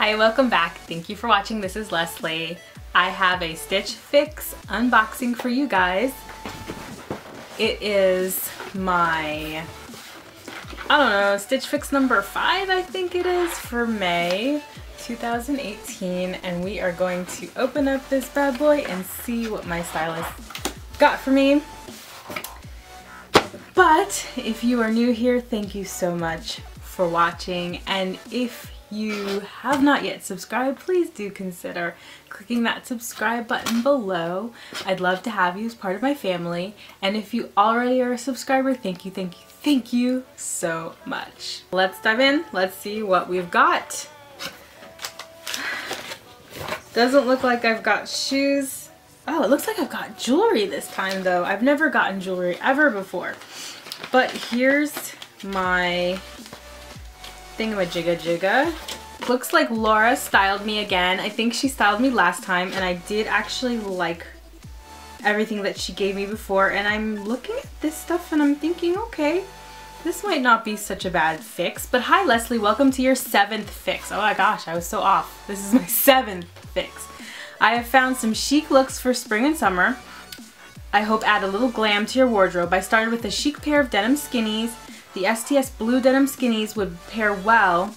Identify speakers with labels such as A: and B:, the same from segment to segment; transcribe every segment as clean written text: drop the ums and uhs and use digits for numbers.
A: Hi, welcome back. Thank you for watching. This is Leslie. I have a Stitch Fix unboxing for you guys. It is my, I don't know, Stitch Fix number 5, I think it is, for May 2018. And we are going to open up this bad boy and see what my stylist got for me. But if you are new here, thank you so much for watching. And if you have not yet subscribed, please do consider clicking that subscribe button below. I'd love to have you as part of my family. And if you already are a subscriber, thank you so much. Let's dive in. Let's see what we've got. Doesn't look like I've got shoes. Oh, it looks like I've got jewelry this time though. I've never gotten jewelry ever before. But here's my thingamajigga. Looks like Laura styled me again. I think she styled me last time and I did actually like everything that she gave me before, and I'm looking at this stuff and I'm thinking, okay, this might not be such a bad fix. But hi Leslie, welcome to your 7th fix. Oh my gosh, I was so off. This is my 7th fix. I have found some chic looks for spring and summer. I hope add a little glam to your wardrobe. I started with a chic pair of denim skinnies. The STS blue denim skinnies would pair well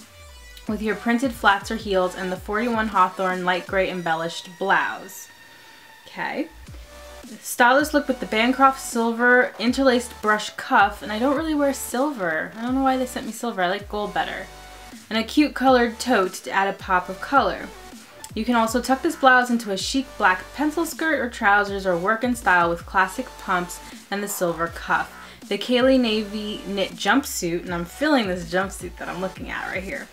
A: with your printed flats or heels and the 41 Hawthorne light gray embellished blouse. Okay. Stylist look with the Bancroft silver interlaced brush cuff, and I don't really wear silver. I don't know why they sent me silver. I like gold better. And a cute colored tote to add a pop of color. You can also tuck this blouse into a chic black pencil skirt or trousers, or work in style with classic pumps and the silver cuff. The Kaylee navy knit jumpsuit, and I'm feeling this jumpsuit that I'm looking at right here,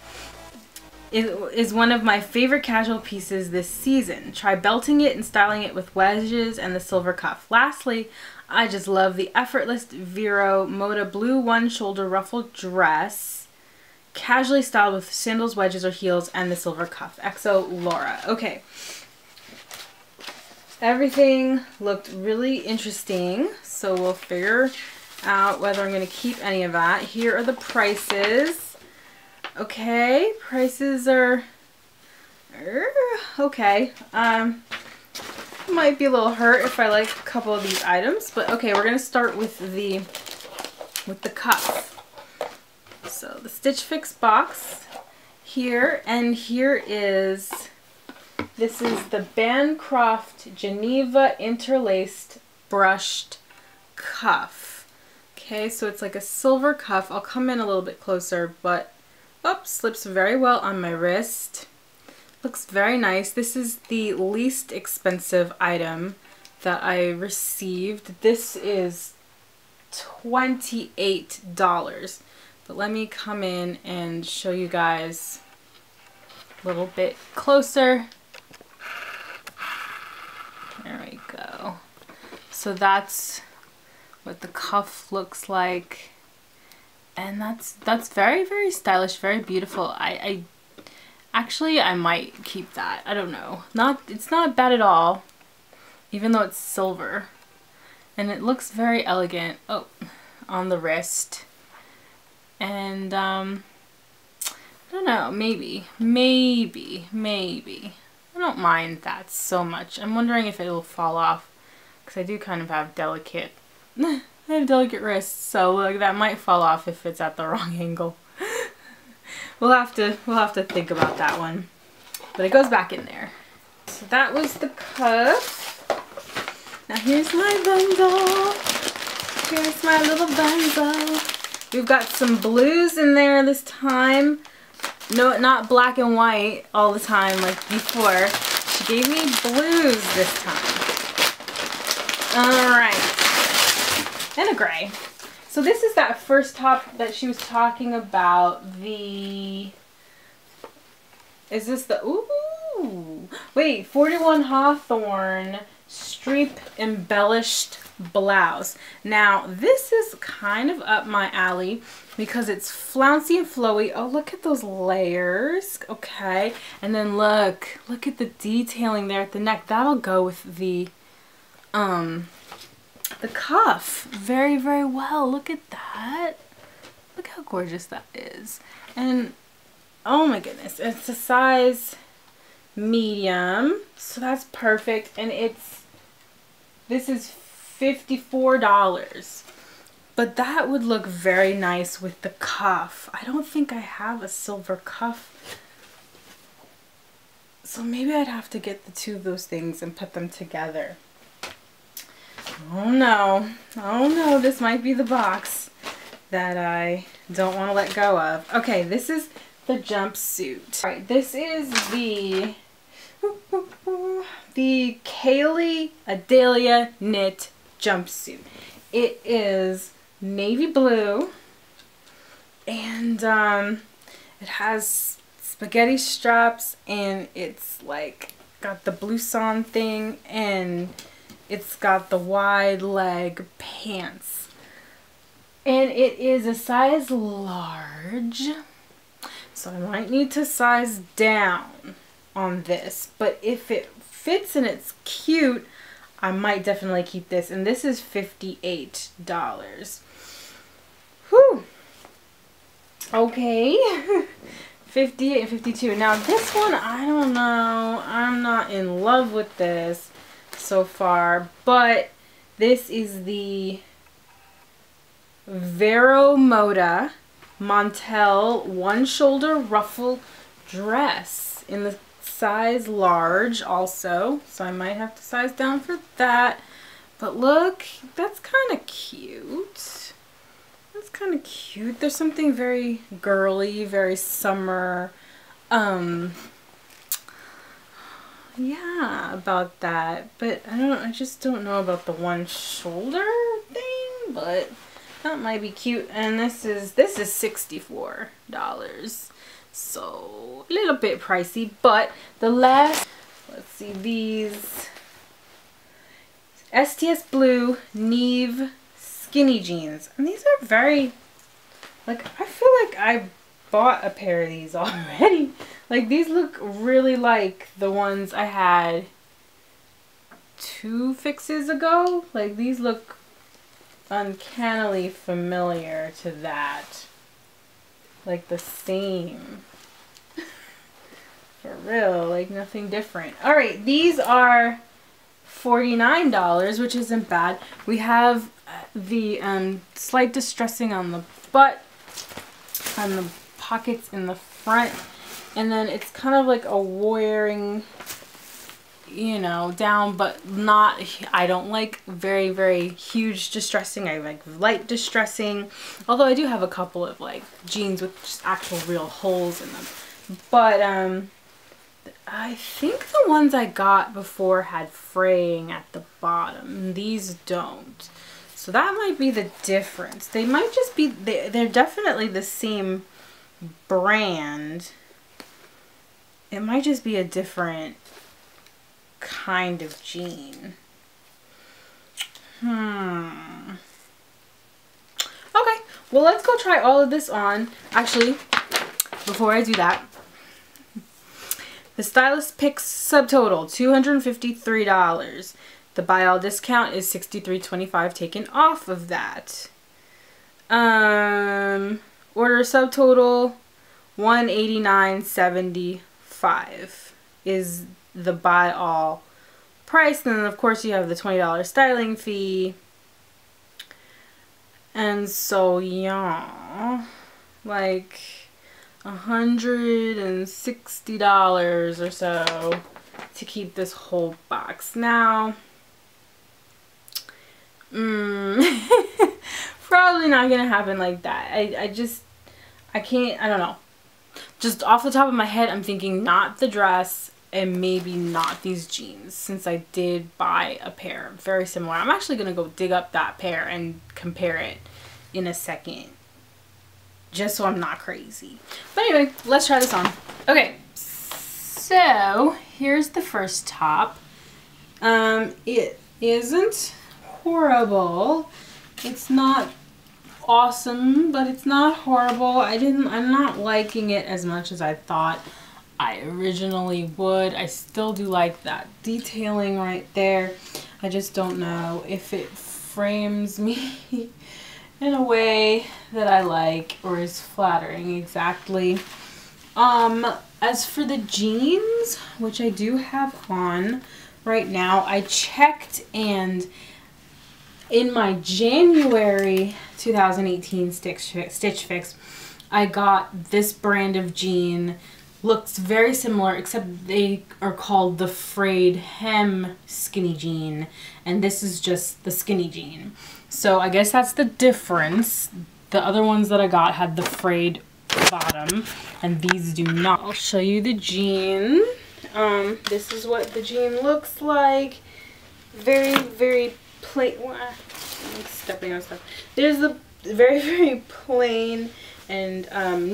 A: is one of my favorite casual pieces this season. Try belting it and styling it with wedges and the silver cuff. Lastly, I just love the effortless Vero Moda blue one shoulder ruffled dress, casually styled with sandals, wedges, or heels, and the silver cuff. XO Laura. Okay. Everything looked really interesting, so we'll figure out whether I'm going to keep any of that. Here are the prices. Okay, prices are okay. Might be a little hurt if I like a couple of these items, but okay, we're going to start with the cuff. So the Stitch Fix box here, and here is, this is the Bancroft Geneva interlaced brushed cuff. Okay, so it's like a silver cuff. I'll come in a little bit closer, but oops, slips very well on my wrist. Looks very nice. This is the least expensive item that I received. This is $28. But let me come in and show you guys a little bit closer. There we go. So that's what the cuff looks like, and that's very, very stylish, very beautiful. I actually might keep that. I don't know. It's not bad at all, even though it's silver, and it looks very elegant. Oh, on the wrist. And I don't know, maybe I don't mind that so much. I'm wondering if it'll fall off, because I do kind of have delicate wrists, so like, that might fall off if it's at the wrong angle. we'll have to think about that one, but it goes back in there. So that was the cuff. Now here's my bundle. Here's my little bundle. We've got some blues in there this time. No, not black and white all the time like before. She gave me blues this time. Alright. And a gray. So this is that first top that she was talking about. Is this the, ooh, wait, 41 Hawthorne streep embellished blouse. Now this is kind of up my alley because it's flouncy and flowy. Oh, look at those layers. Okay, and then look at the detailing there at the neck. That'll go with the cuff very, very well. Look at that. Look how gorgeous that is. And oh my goodness, it's a size medium, so that's perfect. And this is $54. But that would look very nice with the cuff. I don't think I have a silver cuff. So maybe I'd have to get the two of those things and put them together. Oh no. Oh no, this might be the box that I don't want to let go of. Okay, this is the jumpsuit. All right, this is the Kaylee Adelia knit jumpsuit. It is navy blue, and it has spaghetti straps, and it's like got the blouson thing, and it's got the wide leg pants, and it is a size large, so I might need to size down on this, but if it fits and it's cute, I might definitely keep this. And this is $58. Whew. Okay. 58 and 52. Now this one, I don't know. I'm not in love with this so far, but this is the Vero Moda Montel one shoulder ruffle dress in the size large also, so I might have to size down for that. But look, that's kind of cute. That's kind of cute. There's something very girly, very summer, yeah, about that. But I just don't know about the one shoulder thing, but that might be cute. And this is $64. So a little bit pricey, but the last, let's see, these STS blue Neve skinny jeans, and these are very, like, I feel like I bought a pair of these already. Like, these look really like the ones I had 2 fixes ago. Like, these look uncannily familiar to that. Like the same. For real, like nothing different. Alright, these are $49, which isn't bad. We have the slight distressing on the butt, on the pockets in the front, and then it's kind of like a wearing, you know, down, but not, I don't like very, very huge distressing. I like light distressing, although I do have a couple of like jeans with just actual real holes in them. But I think the ones I got before had fraying at the bottom. These don't. So that might be the difference. They might just be, they're definitely the same brand. It might just be a different kind of jean. Okay, well, let's go try all of this on. Actually, before I do that, the Stylist picks subtotal $253. The buy all discount is $63.25 taken off of that. Order subtotal $189.75 is the buy all price. And then of course you have the $20 styling fee. And so yeah, like $160 or so to keep this whole box. Now probably not gonna happen like that. I can't, I don't know. Just off the top of my head, I'm thinking not the dress and maybe not these jeans, since I did buy a pair very similar. I'm actually gonna go dig up that pair and compare it in a second, just so I'm not crazy. But anyway, let's try this on. Okay, so here's the first top. It isn't horrible. It's not awesome, but it's not horrible. I'm not liking it as much as I thought I originally would. I still do like that detailing right there. I just don't know if it frames me in a way that I like or is flattering exactly. As for the jeans, which I do have on right now, I checked, and in my January 2018 Stitch Fix, I got this brand of jean. Looks very similar, except they are called the frayed hem skinny jean, and this is just the skinny jean. So I guess that's the difference. The other ones that I got had the frayed bottom, and these do not. I'll show you the jean. This is what the jean looks like. Very, very plain. I'm stepping on stuff. There's the very, very plain and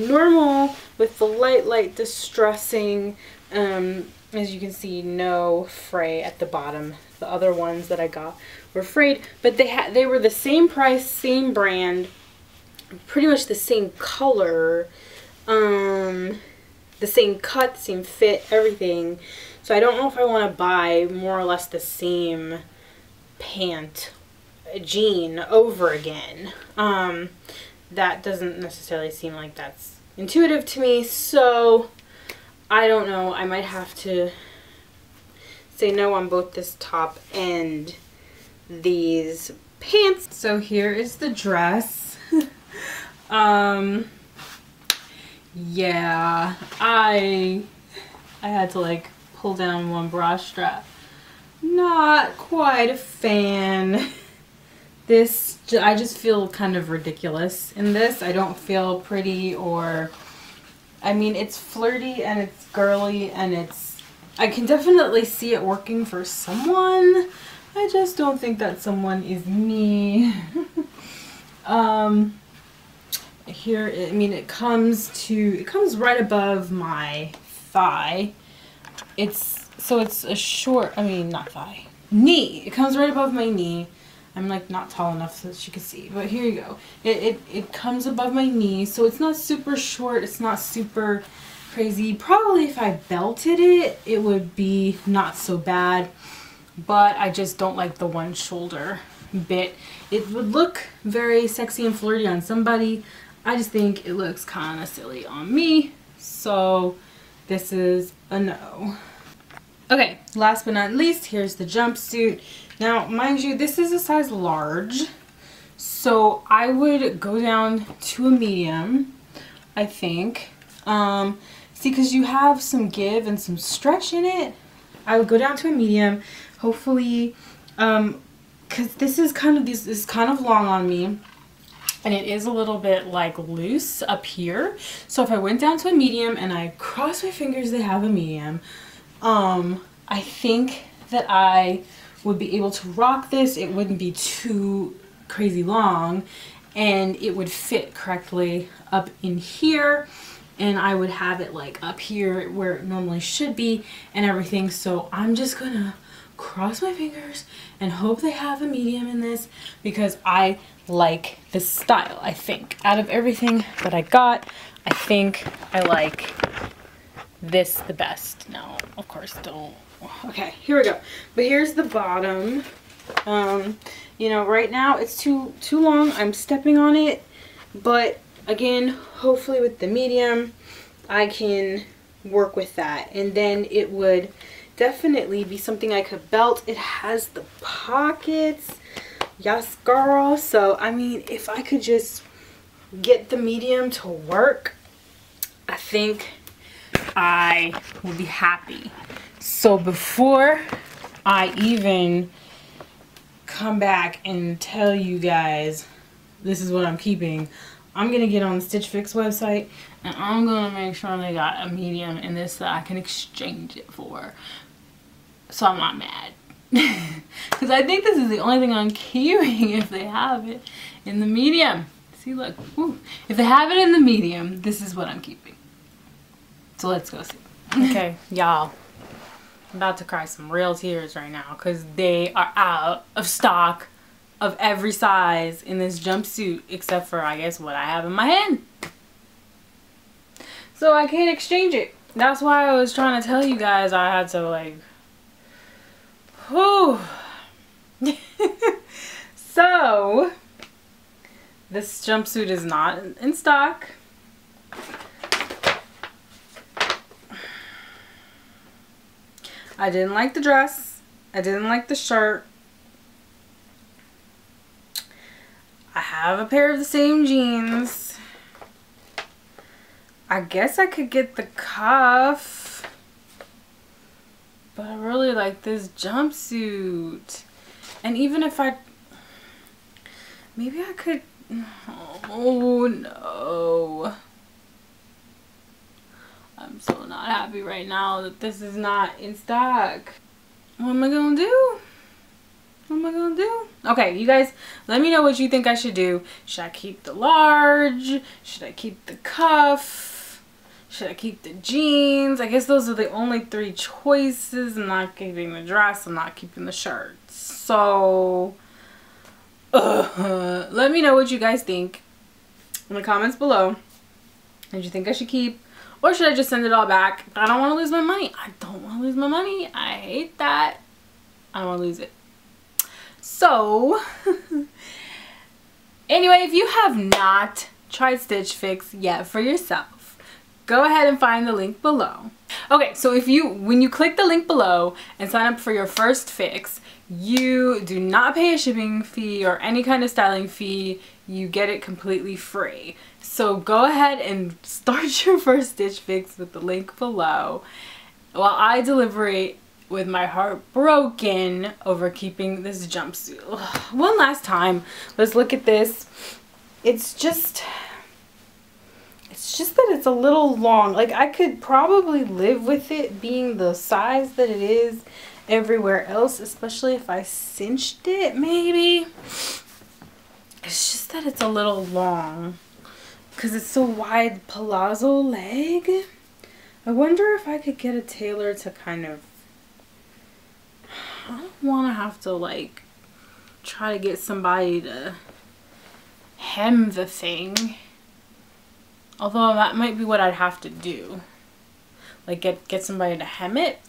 A: normal with the light distressing. As you can see, no fray at the bottom. The other ones that I got were frayed, but they were the same price, same brand, pretty much the same color, the same cut, same fit, everything. So I don't know if I want to buy more or less the same jean over again. That doesn't necessarily seem like that's intuitive to me, so I don't know. I might have to say no on both this top and these pants. So here is the dress. Yeah, I had to like pull down one bra strap. Not quite a fan. This, I just feel kind of ridiculous in this. I don't feel pretty, or, I mean, it's flirty and it's girly and I can definitely see it working for someone. I just don't think that someone is me. Here, I mean, it comes right above my thigh. So it's a short, I mean, not thigh, knee. It comes right above my knee. I'm like not tall enough so that you can see, but here you go. It comes above my knee, so it's not super short, it's not super crazy. Probably if I belted it, it would be not so bad, but I just don't like the one shoulder bit. It would look very sexy and flirty on somebody. I just think it looks kind of silly on me, so this is a no. Okay, last but not least, here's the jumpsuit. Now, mind you, this is a size large, so I would go down to a medium, I think. See, because you have some give and some stretch in it, I would go down to a medium, hopefully, because this is kind of long on me, and it is a little bit like loose up here. So if I went down to a medium and I cross my fingers they have a medium, I think that I would be able to rock this. It wouldn't be too crazy long, and it would fit correctly up in here, and I would have it like up here where it normally should be and everything. So I'm just gonna cross my fingers and hope they have a medium in this, because I like this style. I think out of everything that I got, I think I like this the best. No, of course don't. Okay, here we go. But here's the bottom. You know, right now it's too long. I'm stepping on it, but again, hopefully with the medium I can work with that, and then it would definitely be something I could belt. It has the pockets, yes girl. So I mean, if I could just get the medium to work, I think I will be happy. So before I even come back and tell you guys this is what I'm keeping, I'm gonna get on the Stitch Fix website and I'm gonna make sure they got a medium in this that I can exchange it for, so I'm not mad. Because I think this is the only thing I'm keeping if they have it in the medium. See, look, woo. If they have it in the medium, this is what I'm keeping. So let's go see. Okay, y'all, I'm about to cry some real tears right now because they are out of stock of every size in this jumpsuit except for, I guess, what I have in my hand. So I can't exchange it. That's why I was trying to tell you guys I had to, like, whew. So this jumpsuit is not in stock. I didn't like the dress. I didn't like the shirt. I have a pair of the same jeans. I guess I could get the cuff. But I really like this jumpsuit. And even if maybe I could, oh no. I'm so not happy right now that this is not in stock. What am I gonna do? What am I gonna do? Okay, you guys, let me know what you think I should do. Should I keep the large? Should I keep the cuff? Should I keep the jeans? I guess those are the only 3 choices. I'm not keeping the dress. I'm not keeping the shirt. So, let me know what you guys think in the comments below. Did you think I should keep? Or should I just send it all back? I don't want to lose my money. I don't want to lose my money. I hate that. I don't want to lose it. So, anyway, if you have not tried Stitch Fix yet for yourself, go ahead and find the link below. Okay, so when you click the link below and sign up for your first fix, you do not pay a shipping fee or any kind of styling fee. You get it completely free. So go ahead and start your first Stitch Fix with the link below while I deliberate with my heart broken over keeping this jumpsuit. Ugh. One last time, let's look at this. It's just that it's a little long. Like, I could probably live with it being the size that it is everywhere else, especially if I cinched it, maybe. It's just that it's a little long because it's so wide palazzo leg. I wonder if I could get a tailor to kind of, I don't want to have to like try to get somebody to hem the thing. Although that might be what I'd have to do. Like get somebody to hem it.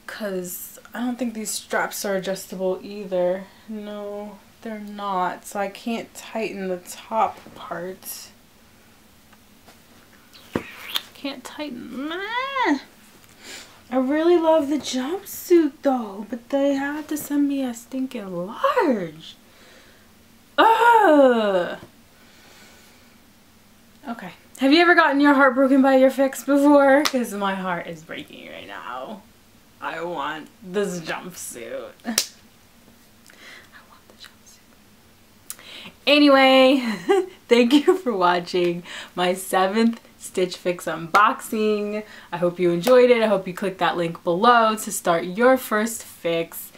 A: Cause I don't think these straps are adjustable either. No, they're not. So I can't tighten the top part. Can't tighten. I really love the jumpsuit though, but they had to send me a stinking large. Ugh. Okay. Have you ever gotten your heart broken by your fix before? Because my heart is breaking right now. I want this jumpsuit. I want the jumpsuit. Anyway, thank you for watching my 7th Stitch Fix unboxing. I hope you enjoyed it. I hope you click that link below to start your first fix.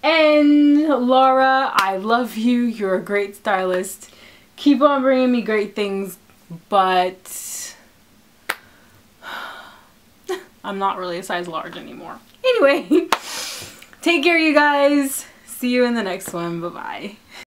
A: And Laura, I love you. You're a great stylist. Keep on bringing me great things, but I'm not really a size large anymore. Anyway, take care, you guys. See you in the next one. Bye-bye.